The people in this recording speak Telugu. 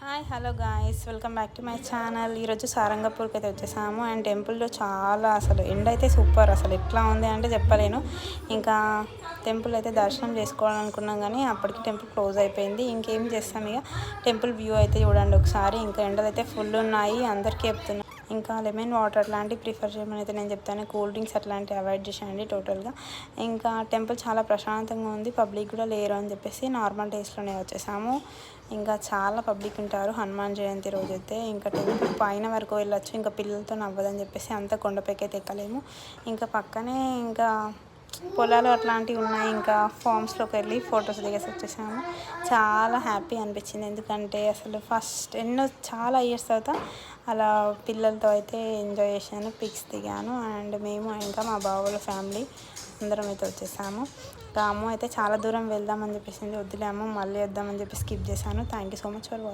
Hi hello guys, welcome back to my channel. ఈరోజు సారంగపూర్కి అయితే వచ్చేసాము. అండ్ టెంపుల్లో చాలా అసలు ఎండ అయితే సూపర్, అసలు ఎట్లా ఉంది అంటే చెప్పలేను. ఇంకా టెంపుల్ అయితే దర్శనం చేసుకోవాలనుకున్నాం కానీ అప్పటికి టెంపుల్ క్లోజ్ అయిపోయింది. ఇంకేం చేస్తాం, ఇక టెంపుల్ వ్యూ అయితే చూడండి ఒకసారి. ఇంకా ఎండలు అయితే ఫుల్ ఉన్నాయి, అందరికీ చెప్తున్నాను. ఇంకా లెమన్ వాటర్ అట్లాంటివి ప్రిఫర్ చేయమని అయితే నేను చెప్తాను. కూల్ డ్రింక్స్ అట్లాంటివి అవాయిడ్ చేసేయండి టోటల్గా. ఇంకా టెంపుల్ చాలా ప్రశాంతంగా ఉంది, పబ్లిక్ కూడా లేరు అని చెప్పేసి నార్మల్ డేస్లోనే వచ్చేసాము. ఇంకా చాలా పబ్లిక్ ఉంటారు హనుమాన్ జయంతి రోజు అయితే. ఇంకా టెంపుల్ పైన వరకు వెళ్ళొచ్చు, ఇంకా పిల్లలతో అవ్వదని చెప్పేసి అంత కొండపైకి అయితే ఎక్కలేము. ఇంకా పక్కనే ఇంకా పొలాలు అట్లాంటివి ఉన్నాయి. ఇంకా ఫామ్స్లోకి వెళ్ళి ఫొటోస్ దిగేసి వచ్చేసాము. చాలా హ్యాపీ అనిపించింది, ఎందుకంటే అసలు ఫస్ట్ చాలా ఇయర్స్ తర్వాత అలా పిల్లలతో అయితే ఎంజాయ్ చేశాను, పిక్స్ దిగాను. అండ్ మేము ఇంకా మా బావోళ్ళ ఫ్యామిలీ అందరం అయితే వచ్చేసాము. ఇంకా అమ్మ అయితే చాలా దూరం వెళ్దామని చెప్పేసి వద్దులే అమ్మ మళ్ళీ వద్దామని చెప్పి స్కిప్ చేశాను. Thank you so much for watching.